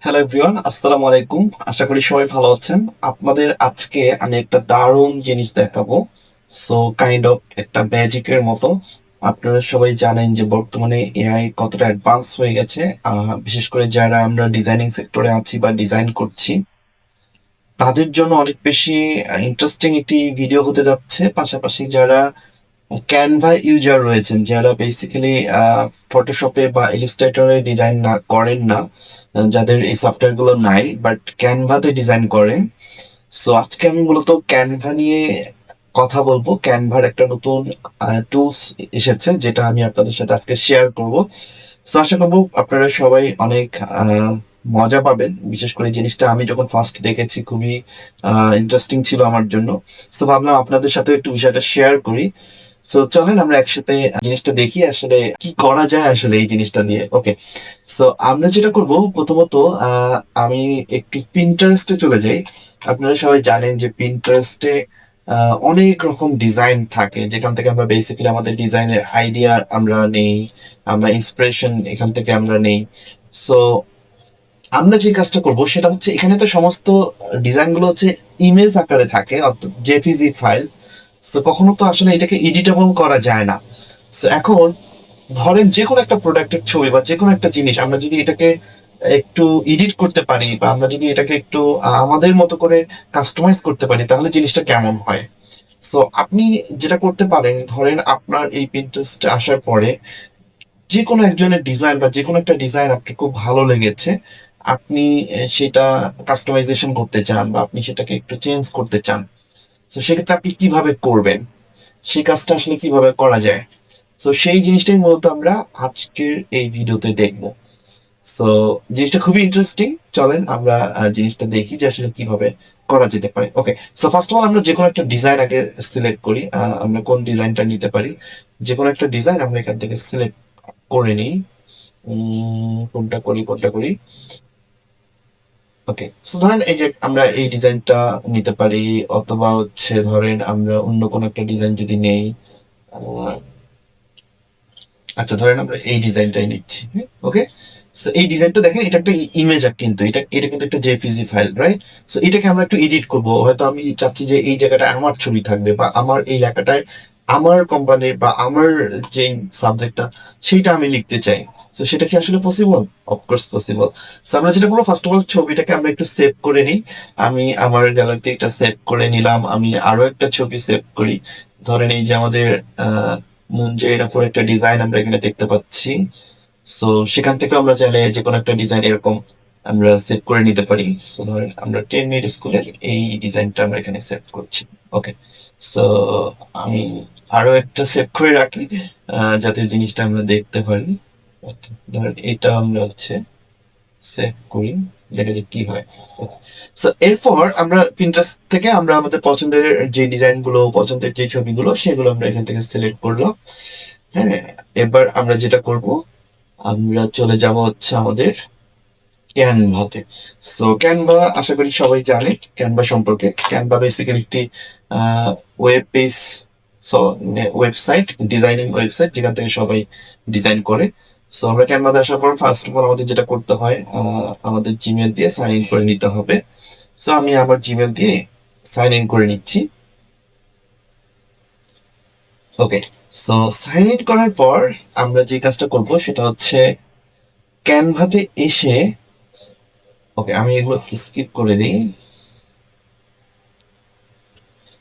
Hello everyone, আসসালামু আলাইকুম। আশা করি সবাই ভালো আছেন। আপনাদের আজকে আমি একটা দারুণ জিনিস দেখাবো। সো কাইন্ড অফ একটা ম্যাজিকের মতো। আপনারা সবাই জানেন যে বর্তমানে এআই কতটা অ্যাডভান্স হয়ে গেছে। বিশেষ করে যারা আমরা ডিজাইনিং সেক্টরে আছি বা ডিজাইন করছি, তাদের জন্য অনেক বেশি ইন্টারেস্টিং একটি ভিডিও হতে যাচ্ছে। পাশাপাশি যারা ক্যানভা ইউজার রয়েছেন, যারা বেসিক্যালি ফটোশপে বা ইলিস্ট্রেটরে ডিজাইন না করেন না, যাদের এই সফটওয়্যার গুলো নাই বাট ক্যানভাতে ডিজাইন করেন। সো আজকে আমি মূলত ক্যানভা নিয়ে কথা বলবো। ক্যানভার একটা নতুন টুলস এসেছে, যেটা আমি আপনাদের সাথে আজকে শেয়ার করব। সো আশা করবো আপনারা সবাই অনেক মজা পাবেন। বিশেষ করে জিনিসটা আমি যখন ফার্স্ট দেখেছি খুবই ইন্টারেস্টিং ছিল আমার জন্য। সো ভাবলাম আপনাদের সাথে একটু বিষয়টা শেয়ার করি। সো চলেন আমরা একসাথে জিনিসটা দেখি আসলে কি করা যায় আসলে এই জিনিসটা দিয়ে। ওকে, সো আমরা যেটা করব প্রথমত, আমি একটু পিন্টারেস্টে চলে যাই। আপনারা সবাই জানেন যে পিন্টারেস্টে অনেক রকম ডিজাইন থাকে, যেখান থেকে আমরা বেসিক্যালি আমাদের ডিজাইনের আইডিয়া আমরা নেই, আমরা ইন্সপিরেশন এখান থেকে আমরা নেই। সো আমরা যে কাজটা করব সেটা হচ্ছে, এখানে তো সমস্ত ডিজাইন গুলো হচ্ছে ইমেজ আকারে থাকে, অর্থাৎ জেপিজি ফাইল। সো কখনো তো আসলে এটাকে এডিটেবল করা যায় না। সো এখন ধরেন যে কোনো একটা প্রোডাক্টের ছবি বা যে কোনো একটা জিনিস আমরা যদি এটাকে একটু এডিট করতে পারি, বা আমরা যদি এটাকে একটু আমাদের মতো করে কাস্টমাইজ করতে পারি, তাহলে জিনিসটা কেমন হয়। সো আপনি যেটা করতে পারেন, ধরেন আপনার এই পিন্টারেস্ট আসার পরে যে কোনো একজনের ডিজাইন বা যে কোনো একটা ডিজাইন আপনার খুব ভালো লেগেছে, আপনি সেটা কাস্টমাইজেশন করতে চান বা আপনি সেটাকে একটু চেঞ্জ করতে চান। তো সেক্ষেত্রে আপনি কিভাবে করবেন, সেই কাজটা আসলে কিভাবে করা যায়। তো সেই জিনিসটাই মূলত আমরা আজকের এই ভিডিওতে দেখব। সো জিনিসটা খুবই ইন্টারেস্টিং। চলেন আমরা জিনিসটা দেখি যে আসলে কিভাবে করা যেতে পারে। ওকে, সো ফার্স্ট অফ অল আমরা যে কোনো একটা ডিজাইন আগে সিলেক্ট করি। আমরা কোন ডিজাইনটা নিতে পারি, যে কোনো একটা ডিজাইন আমরা এখান থেকে সিলেক্ট করে নিই। কোনটা করি। ওকে, সো ধরেন এই যে আমরা এই ডিজাইনটা নিতে পারি, অথবা হচ্ছে ধরেন আমরা অন্য কোনো একটা ডিজাইন যদি নেই। আহ, আচ্ছা, ধরেন আমরা এই ডিজাইনটাই নিচ্ছি। ওকে, সো এই ডিজাইনটা দেখেন, এটা একটা ইমেজ, কিন্তু এটা এটা কিন্তু একটা জেপিজি ফাইল, রাইট? সো এটাকে আমরা একটু এডিট করব। হয়তো আমি চাচ্ছি যে এই জায়গাটায় আমার ছবি থাকবে, বা আমার এই লেখাটায় আমার কোম্পানির বা আমার যে সাবজেক্টটা সেইটা আমি লিখতে চাই। তো সেটা কি আসলে পসিবল? Of course possible. সো আমরা যেটা করবো, ফার্স্ট অফ অল ছবিটাকে আমরা একটু সেভ করে নিই। আমি আমার গ্যালারিতে একটা সেভ করে নিলাম। আমি আরো একটা ছবি সেভ করি। ধরেন এই যে আমাদের মন যে এরকম একটা ডিজাইন আমরা এখানে দেখতে পাচ্ছি। সো সেখান থেকে আমরা চাইলে যে কোনো একটা ডিজাইন এরকম আমরা সেভ করে নিতে পারি। সো ধরেন আমরা 10 মিনিট স্কুলের এই ডিজাইনটা আমরা এখানে সেভ করছি। ওকে, সো আমি আরো একটা সেভ করে রাখি, যাতে জিনিসটা আমরা দেখতে পারি। ধরেন এটা আমরা হচ্ছে সেভ করি, দেখা যাক কি হয়। সো এরপর আমরা পিন্টারেস্ট থেকে আমরা আমাদের পছন্দের যে ডিজাইন গুলো, পছন্দের যে ছবিগুলো, সেগুলো আমরা এখান থেকে সিলেক্ট করলাম। হ্যাঁ, এবার আমরা যেটা করব, আমরা চলে যাব হচ্ছে আমাদের ক্যানভাতে। সো ক্যানভা আশা করি সবাই জানে ক্যানভা সম্পর্কে। ক্যানভা বেসিক্যালি একটি web page, so website, designing website, যেখান থেকে সবাই ডিজাইন করে। সো আমরা ক্যানভাতে আসার পর ফার্স্ট অফ অল আমাদের যেটা করতে হয়, আমাদের জিমেল দিয়ে সাইন ইন করে নিতে হবে। সো আমি আমার জিমেল দিয়ে সাইন ইন করে নিচ্ছি। ওকে, সো সাইন ইন করার পর আমরা যে কাজটা করব সেটা হচ্ছে ক্যানভাতে এসে, ওকে আমি এগুলো স্কিপ করে দিই।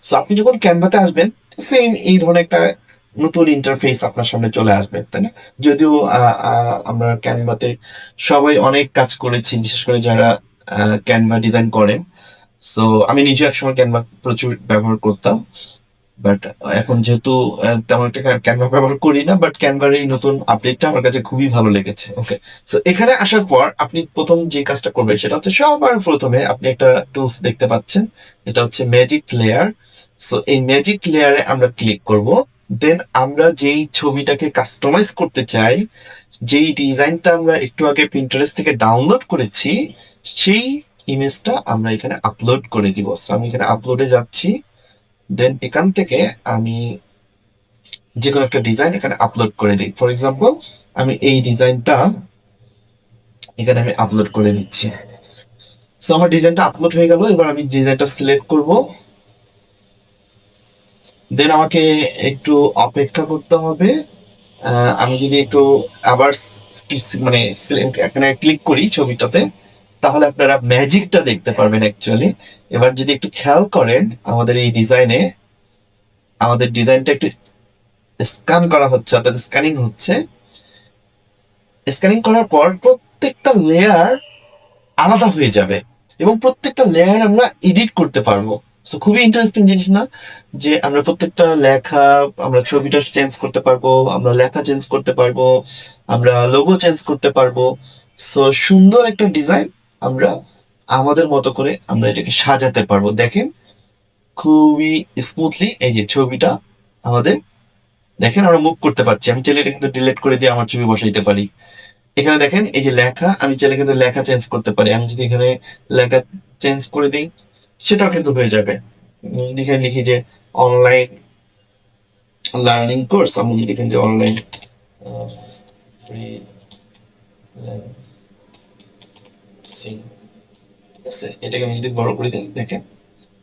সো আপনি যখন ক্যানভাতে আসবেন, সেম এই ধরনের একটা নতুন ইন্টারফেস আপনার সামনে চলে আসবে, তাই না? যদিও আমরা ক্যানভাতে সবাই অনেক কাজ করেছি, বিশেষ করে যারা ক্যানভা ডিজাইন করেন। সো আমি নিজে একসময় ক্যানভা প্রচুর ব্যবহার করতাম, বাট এখন যেহেতু তেমন একটা ক্যানভা ব্যবহার করি না, বাট ক্যানভার এই নতুন আপডেটটা আমার কাছে খুবই ভালো লেগেছে। ওকে, সো এখানে আসার পর আপনি প্রথম যে কাজটা করবেন সেটা হচ্ছে, সবার প্রথমে আপনি একটা টুলস দেখতে পাচ্ছেন, এটা হচ্ছে ম্যাজিক লেয়ার। সো এই ম্যাজিক লেয়ারে আমরা ক্লিক করব। দেন আমরা যেই ছবিটাকে কাস্টমাইজ করতে চাই, যেই ডিজাইনটা আমরা একটু আগে পিন্টারেস্ট থেকে ডাউনলোড করেছি, সেই ইমেজটা আমরা এখানে আপলোড করে দিব। সো আমি এখানে আপলোডে যাচ্ছি। দেন এখান থেকে আমি যে কোনো একটা ডিজাইন এখানে আপলোড করে দিই। ফর এক্সাম্পল আমি এই ডিজাইনটা এখানে আমি আপলোড করে দিচ্ছি। সো আমার ডিজাইনটা আপলোড হয়ে গেল। এবার আমি ডিজাইনটা সিলেক্ট করব, দেন আমাকে একটু অপেক্ষা করতে হবে। আমি যদি একটু আবার মানে এখানে ক্লিক করি ছবিটাতে, তাহলে আপনারা ম্যাজিকটা দেখতে পারবেন অ্যাকচুয়ালি। এবার যদি একটু খেয়াল করেন, আমাদের এই ডিজাইনে আমাদের ডিজাইনটা একটু স্ক্যান করা হচ্ছে, অর্থাৎ স্ক্যানিং হচ্ছে। স্ক্যানিং করার পর প্রত্যেকটা লেয়ার আলাদা হয়ে যাবে এবং প্রত্যেকটা লেয়ার আমরা এডিট করতে পারবো। সো খুবই ইন্টারেস্টিং জিনিস না, যে আমরা প্রত্যেকটা লেখা, আমরা ছবিটা চেঞ্জ করতে পারবো, আমরা লেখা চেঞ্জ করতে পারবো, আমরা লোগো চেঞ্জ করতে পারবো। সো সুন্দর একটা ডিজাইন আমরা আমাদের মতো করে আমরা এটাকে সাজাতে পারবো। দেখেন খুবই স্মুথলি এই যে ছবিটা আমাদের, দেখেন আমরা মুভ করতে পারছি। আমি চাইলে এটা কিন্তু ডিলিট করে দিয়ে আমার ছবি বসাইতে পারি। এখানে দেখেন এই যে লেখা, আমি চাইলে কিন্তু লেখা চেঞ্জ করতে পারি। আমি যদি এখানে লেখা চেঞ্জ করে দিই, সেটাও কিন্তু হয়ে যাবে। আমি যদি এখানে লিখি যে অনলাইন লার্নিং কোর্স, আমি যদি এখানে যে অনলাইন ফ্রি এটাকে আমি যদি বড় করে দিই, দেখেন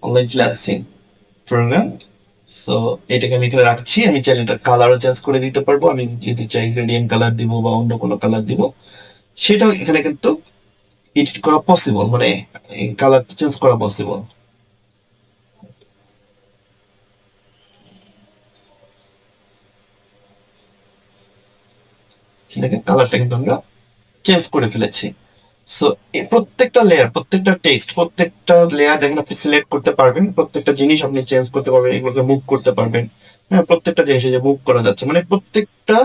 অনলাইন ফ্রিল্যান্সিং প্রোগ্রাম। সো এটাকে আমি এখানে রাখছি। আমি চাইলে এটা কালারও চেঞ্জ করে দিতে পারবো। আমি যদি চাই গ্রেডিয়েন্ট কালার দিব বা অন্য কোনো কালার দিব, সেটাও এখানে কিন্তু এডিট করা পসিবল, মানে কালার চেঞ্জ করা পসিবল। দেখেন কালারটা কিন্তু আমরা চেঞ্জ করে ফেলেছি। সো এই প্রত্যেকটা লেয়ার, প্রত্যেকটা টেক্সট, প্রত্যেকটা লেয়ার দেখেন আপনি সিলেক্ট করতে পারবেন, প্রত্যেকটা জিনিস আপনি চেঞ্জ করতে পারবেন, এগুলোকে মুভ করতে পারবেন। হ্যাঁ, প্রত্যেকটা জিনিস যে মুভ করা যাচ্ছে, মানে প্রত্যেকটা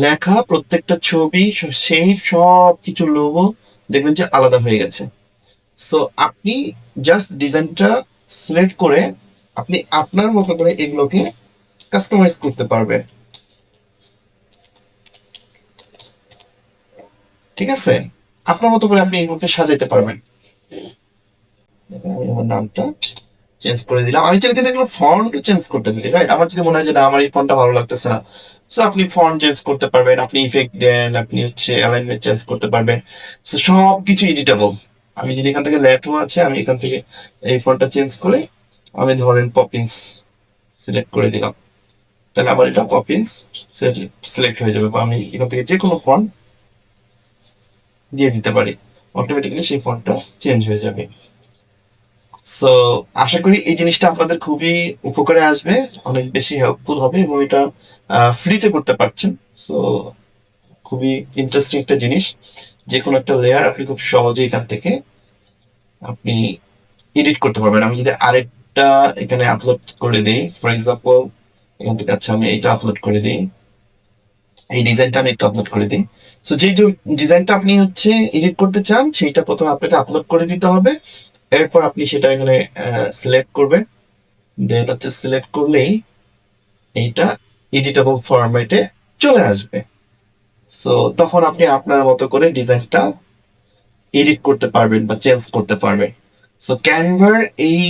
লেখা, প্রত্যেকটা ছবি, সেই সব কিছু লোগো দেখবেন যে আলাদা হয়ে গেছে। সো আপনি জাস্ট ডিজাইনটা সিলেক্ট করে আপনি আপনার মতো করে এগুলোকে কাস্টমাইজ করতে পারবেন। ঠিক আছে, আপনার মতো করে আপনি এগুলোকে সাজাইতে পারবেন। আমি আমার নামটা চেঞ্জ করে দিলাম। আমি চাইলে কিন্তু এগুলো ফন্ট চেঞ্জ করতে পারি, রাইট? আমার যদি মনে হয় যে না আমার এই ফন্টটা ভালো লাগতেছে না, সো আপনি ফন্ট চেঞ্জ করতে পারবেন, আপনি ইফেক্ট দেন, আপনি হচ্ছে অ্যালাইনমেন্ট চেঞ্জ করতে পারবেন। সো সব কিছু এডিটেবল। আমি যদি এখান থেকে ল্যাটো আছে, আমি এখান থেকে এই ফন্টটা চেঞ্জ করে আমি ধরেন পপিন্স সিলেক্ট করে দিলাম, তাহলে আমার এটা পপিন্স সিলেক্ট হয়ে যাবে। বা আমি এখান থেকে যে কোনো ফন্ট দিয়ে দিতে পারি, অটোমেটিক্যালি সেই ফন্টটা চেঞ্জ হয়ে যাবে। সো আশা করি এই জিনিসটা আপনাদের খুবই উপকারে আসবে, অনেক বেশি হেল্পফুল হবে এবং এটা ফ্রিতে করতে পারছেন। সো খুবই ইন্টারেস্টিং একটা জিনিস। যে কোনো একটা লেয়ার আপনি খুব সহজে এখান থেকে আপনি এডিট করতে পারবেন। আমি যদি আরেকটা এখানে আপলোড করে দিই, ফর এক্সাম্পল এখান থেকে, আচ্ছা আমি এইটা আপলোড করে দিই, এই ডিজাইনটা আমি একটু আপলোড করে দিই। সো যে ডিজাইনটা আপনি হচ্ছে এডিট করতে চান, সেইটা প্রথমে আপনাকে আপলোড করে দিতে হবে। এরপর আপনি সেটা এখানে সিলেক্ট করবেন, দেন হচ্ছে সিলেক্ট করলেই এইটা এডিটেবল ফরম্যাটে চলে আসবে। সো তখন আপনি আপনার মতো করে ডিজাইনটা এডিট করতে পারবেন বা চেঞ্জ করতে পারবেন। সো ক্যানভার এই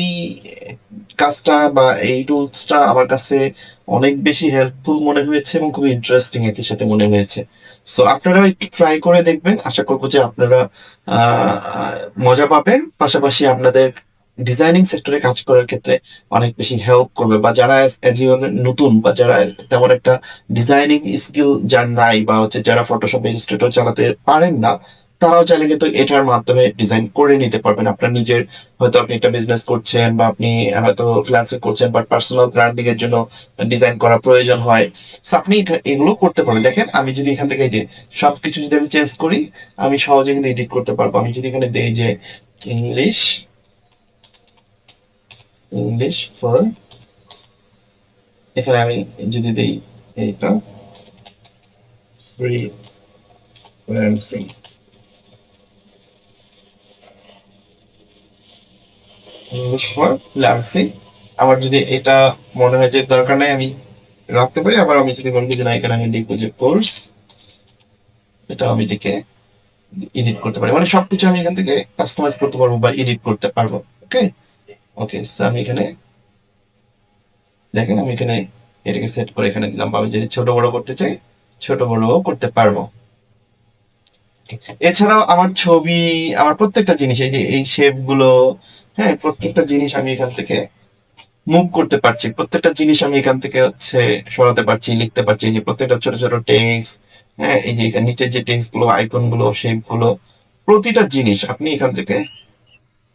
কাজটা বা এই টুলসটা আমার কাছে অনেক বেশি হেল্পফুল মনে হয়েছে এবং খুবই ইন্টারেস্টিং একই সাথে মনে হয়েছে। সো আপনারাও একটু ট্রাই করে দেখবেন, আশা করবো যে আপনারা মজা পাবেন, পাশাপাশি আপনাদের ডিজাইনিং সেক্টরে কাজ করার ক্ষেত্রে অনেক বেশি হেল্প করবে। বা যারা নতুন, বা যারা তেমন একটা ডিজাইনিং স্কিল যার নাই, বা হচ্ছে যারা ফটোশপ ইলাস্ট্রেটর চালাতে পারেন না, তারাও চাইলে কিন্তু এটার মাধ্যমে ডিজাইন করে নিতে পারবেন। আপনার নিজের, হয়তো আপনি একটা বিজনেস করছেন বা আপনি হয়তো ফ্রিল্যান্সিং করছেন, বাট পার্সোনাল ব্র্যান্ডিং এর জন্য ডিজাইন করা প্রয়োজন হয়। So আপনি এগুলো করতে পারবেন। দেখেন আমি যদি এখান থেকে এই যে সবকিছু যদি আমি চেঞ্জ করি, আমি সহজে কিন্তু এডিট করতে পারবো। আমি যদি এখানে দেই যে ইংলিশ, ইংলিশ ফর, এখানে আমি যদি দেই এইটা ফ্রিল্যান্সিং, ইংলিশ ফর ফ্রিল্যান্সিং, আমার যদি এটা মনে হয় যে দরকার নাই, আমি রাখতে পারি। আবার আমি যদি মনে করি যে না, এখানে আমি লিখবো যে কোর্স, এটা আমি লিখে এডিট করতে পারি। মানে সবকিছু আমি এখান থেকে কাস্টমাইজ করতে পারবো বা এডিট করতে পারবো। ওকে, ওকে, আমি এখানে দেখেন আমি এখানে এটাকে সেট করে এখানে দিলাম, বা আমি যদি ছোট বড় করতে চাই ছোট বড়ও করতে পারবো। এছাড়াও আমার ছবি, আমার প্রত্যেকটা জিনিস, এই যে এই শেপ গুলো, হ্যাঁ, প্রত্যেকটা জিনিস আমি এখান থেকে মুভ করতে পারছি, প্রত্যেকটা জিনিস আমি এখান থেকে হচ্ছে সরাতে পারছি, লিখতে পারছি। এই যে প্রত্যেকটা ছোট ছোট টেক্সট, হ্যাঁ, এই যে এখানে নিচের যে টেক্সট গুলো, আইকন গুলো, শেপ গুলো, প্রতিটা জিনিস আপনি এখান থেকে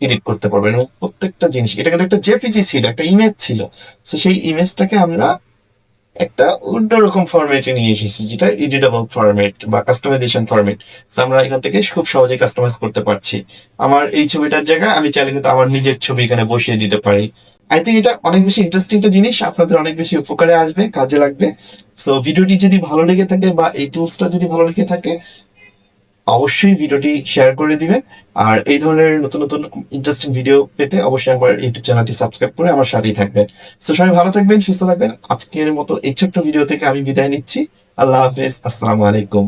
এডিট করতে পারবেন। এবং প্রত্যেকটা জিনিস, এটা কিন্তু একটা জেপিজি ছিল, একটা ইমেজ ছিল। তো সেই ইমেজটাকে আমরা একটা অন্যরকম ফরম্যাটে নিয়ে এসেছি, যেটা এডিটেবল ফরম্যাট বা কাস্টমাইজেশন ফরম্যাট। আমরা এখান থেকে খুব সহজেই কাস্টমাইজ করতে পারছি। আমার এই ছবিটার জায়গায় আমি চাইলে কিন্তু আমার নিজের ছবি এখানে বসিয়ে দিতে পারি। আই থিঙ্ক এটা অনেক বেশি ইন্টারেস্টিং একটা জিনিস, আপনাদের অনেক বেশি উপকারে আসবে, কাজে লাগবে। সো ভিডিওটি যদি ভালো লেগে থাকে বা এই টুলসটা যদি ভালো লেগে থাকে, অবশ্যই ভিডিওটি শেয়ার করে দিবেন। আর এই ধরনের নতুন নতুন ইন্টারেস্টিং ভিডিও পেতে অবশ্যই আমার ইউটিউব চ্যানেলটি সাবস্ক্রাইব করে আমার সাথেই থাকবেন। তো সবাই ভালো থাকবেন, সুস্থ থাকবেন। আজকের মতো এই ছোট্ট ভিডিও থেকে আমি বিদায় নিচ্ছি। আল্লাহ হাফেজ, আসসালামু আলাইকুম।